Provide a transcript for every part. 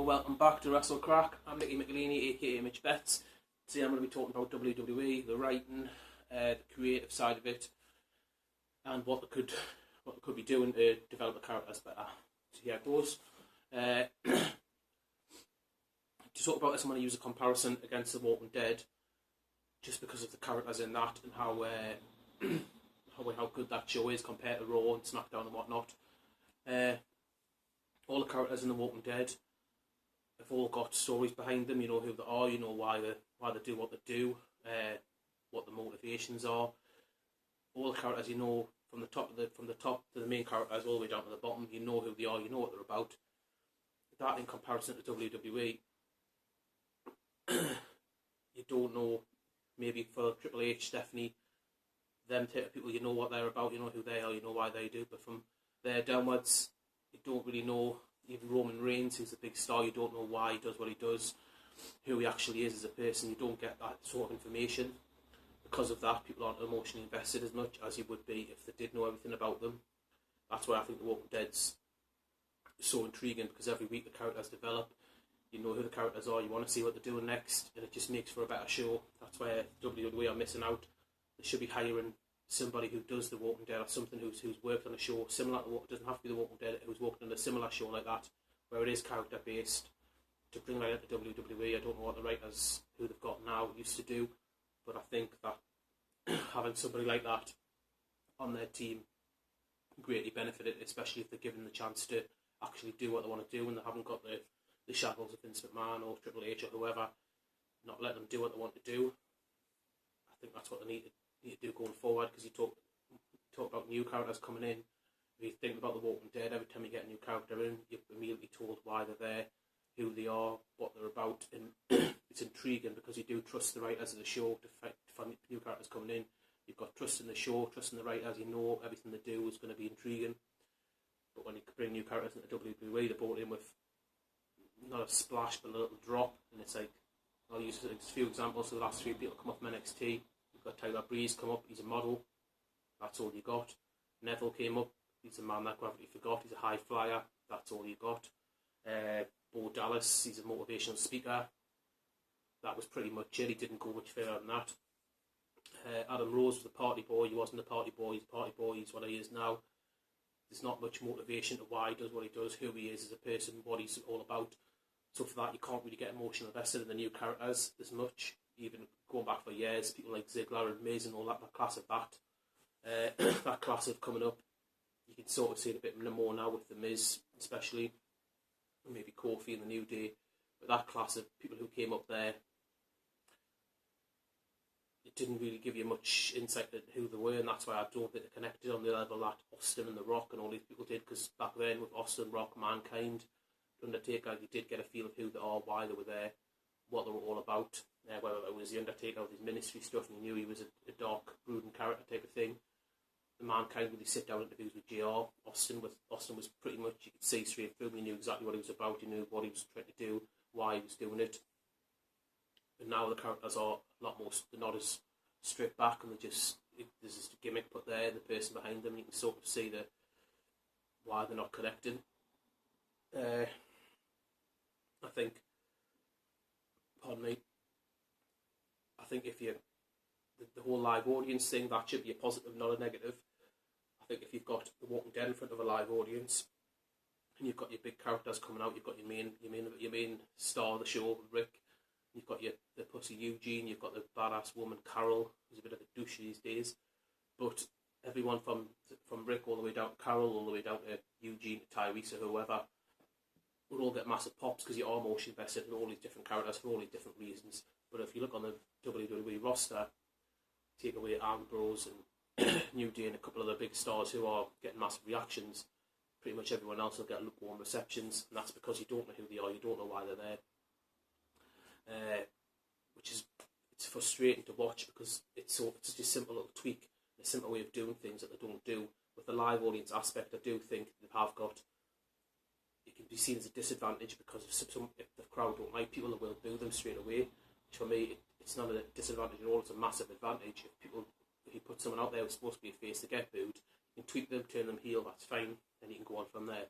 welcome back to WrestleCrack. I'm Mickey McElhaney, aka Mitch Betts. Today I'm going to be talking about WWE, the writing, the creative side of it, and what they could be doing to develop the characters better. So here it goes. To talk about this, I'm going to use a comparison against The Walking Dead, just because of the characters in that and how good that show is compared to Raw and SmackDown and whatnot. All the characters in The Walking Dead have all got stories behind them. You know who they are. You know why they do what they do. What the motivations are. All the characters, you know, from the top to the main characters all the way down to the bottom. You know who they are. You know what they're about. That in comparison to WWE, you don't know. Maybe for Triple H, Stephanie, them type of people, you know what they're about. You know who they are. You know why they do. But from there downwards, you don't really know. Even Roman Reigns, who's a big star, you don't know why he does what he does, who he actually is as a person. You don't get that sort of information. Because of that, people aren't emotionally invested as much as you would be if they did know everything about them. That's why I think The Walking Dead's so intriguing, because every week the characters develop. You know who the characters are, you want to see what they're doing next, and it just makes for a better show. That's where WWE are missing out. They should be hiring somebody who does The Walking Dead, or something who's worked on a show similar to it doesn't have to be The Walking Dead, who's worked on a similar show like that, where it is character based, to bring that into WWE. I don't know what the writers who they've got now used to do, but I think that having somebody like that on their team greatly benefited, especially if they're given the chance to actually do what they want to do and they haven't got the shackles of Vince McMahon or Triple H or whoever, not letting them do what they want to do. I think that's what they need to do going forward, because you talk about new characters coming in. If you think about The Walking Dead, every time you get a new character in, you're immediately told why they're there, who they are, what they're about, and it's intriguing because you do trust the writers of the show to find new characters coming in. You've got trust in the show, trust in the writers, you know everything they do is going to be intriguing. But when you bring new characters into WWE, they're brought in with not a splash but a little drop, and it's like, I'll use a few examples. So the last three people come up from NXT. You've got Tyler Breeze come up, he's a model, that's all you got. Neville came up, he's a man that gravity forgot, he's a high flyer, that's all you got. Bo Dallas, he's a motivational speaker, that was pretty much it, he didn't go much further than that. Adam Rose was the party boy, he wasn't a party boy, he's a party boy, he's what he is now. There's not much motivation to why he does what he does, who he is as a person, what he's all about. So for that, you can't really get emotionally invested in the new characters as much. Even going back for years, people like Ziggler and Miz and all that class of that class of coming up, you can sort of see it a bit more now with the Miz, especially, and maybe Kofi and the New Day. But that class of people who came up there, it didn't really give you much insight into who they were, and that's why I don't think they connected on the level that Austin and The Rock and all these people did, because back then with Austin, Rock, Mankind, Undertaker, you did get a feel of who they are, why they were there, what they were all about. Whether it was the Undertaker with his ministry stuff, and you knew he was a dark, brooding character type of thing. The Mankind, with his sit-down interviews with JR, Austin was pretty much, you could see straight through him, he knew exactly what he was about, he knew what he was trying to do, why he was doing it. But now the characters are a lot more, they're not as stripped back, and there's this gimmick put there, and the person behind them, you can sort of see why they're not connecting. I think, pardon me, I think if you, the whole live audience thing, that should be a positive, not a negative. I think if you've got The Walking Dead in front of a live audience, and you've got your big characters coming out, you've got your main star of the show, Rick, you've got the pussy Eugene, you've got the badass woman Carol, who's a bit of a douche these days, but everyone from Rick all the way down to Carol, all the way down to Eugene, to Tyrese or whoever, would all get massive pops because you are emotionally invested in all these different characters for all these different reasons. But if you look on the WWE roster, take away Ambrose and New Day and a couple of the big stars who are getting massive reactions, pretty much everyone else will get lukewarm receptions, and that's because you don't know who they are, you don't know why they're there. It's frustrating to watch, because it's just a simple little tweak, a simple way of doing things that they don't do. With the live audience aspect, I do think they have got, it can be seen as a disadvantage, because if the crowd don't like people, they will boo them straight away. Which for me, it's not a disadvantage at all, it's a massive advantage. If you put someone out there who's supposed to be a face to get booed, you can tweak them, turn them heel, that's fine, and you can go on from there.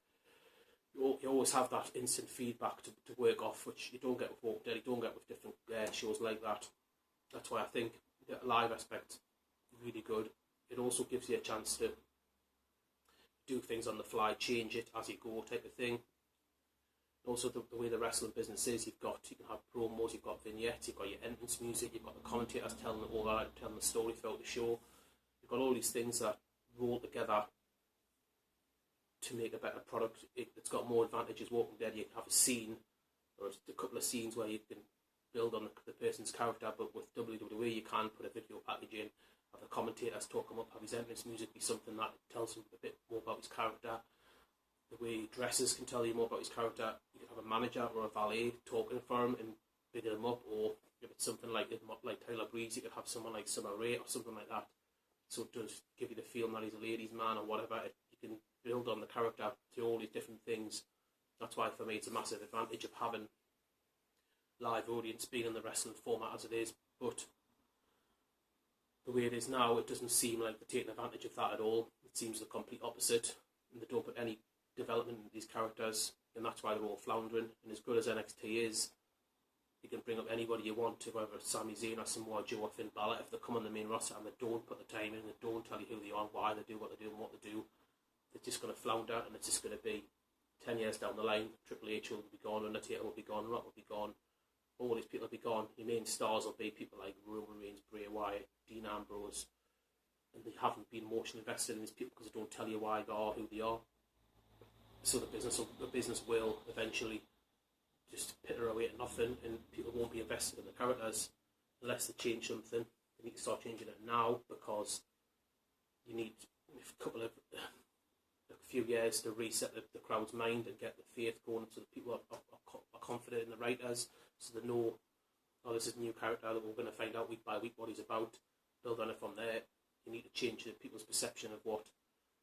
you always have that instant feedback to work off, which you don't get with Walking Dead, you don't get with different shows like that. That's why I think the live aspect is really good. It also gives you a chance to do things on the fly, change it as you go type of thing. Also, the way the wrestling business is, you can have promos, you've got vignettes, you've got your entrance music, you've got the commentators telling the story throughout the show. You've got all these things that roll together to make a better product. It's got more advantages. Walking Dead, you have a scene, or a couple of scenes where you can build on the person's character, but with WWE, you can put a video package in, have the commentators talk him up, have his entrance music be something that tells him a bit more about his character. The way he dresses can tell you more about his character. You can have a manager or a valet talking for him and bigging him up, or if it's something like Tyler Breeze, you could have someone like Summer Rae or something like that. So it does give you the feeling that he's a ladies' man or whatever. You can build on the character through all these different things. That's why for me it's a massive advantage of having live audience being in the wrestling format as it is. But the way it is now, it doesn't seem like they're taking advantage of that at all. It seems the complete opposite, and they don't put any development in these characters, and that's why they're all floundering. And as good as NXT is, you can bring up anybody you want to, whether it's Sami Zayn or Samoa Joe or Finn Balor. If they come on the main roster and they don't put the time in, they don't tell you who they are, why they do what they do and what they do, they're just going to flounder, and it's just going to be 10 years down the line, Triple H will be gone, Undertaker will be gone, Rock will be gone, all these people will be gone. Your main stars will be people like Roman Reigns, Bray Wyatt, Dean Ambrose, and they haven't been emotionally invested in these people because they don't tell you why they are who they are. So the business will eventually just pitter away at nothing, and people won't be invested in the characters unless they change something. They need to start changing it now, because you need a few years to reset the crowd's mind and get the faith going, so that people are confident in the writers, so they know, oh, this is a new character that we're going to find out week by week what he's about, build on it from there. You need to change people's perception of what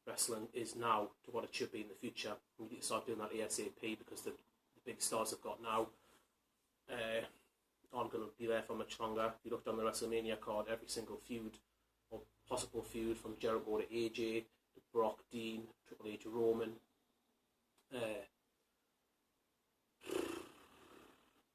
wrestling is now to what it should be in the future. We need to start doing that ASAP, because the big stars they've got now aren't going to be there for much longer. If you looked on the WrestleMania card, every single feud or possible feud, from Jericho to AJ to Brock, Dean, Triple H, Roman,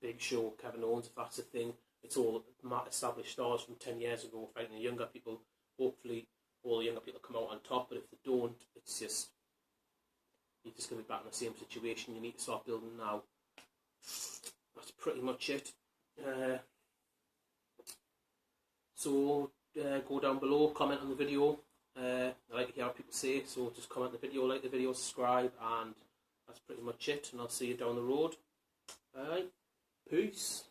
Big Show, Kevin Owens, if that's a thing, it's all established stars from 10 years ago fighting the younger people. Hopefully all the younger people come out on top, but if they don't, it's just, you're just going to be back in the same situation. You need to start building now. That's pretty much it. So go down below, comment on the video. I like to hear what people say, so just comment on the video, like the video, subscribe, and that's pretty much it. And I'll see you down the road. Alright, peace.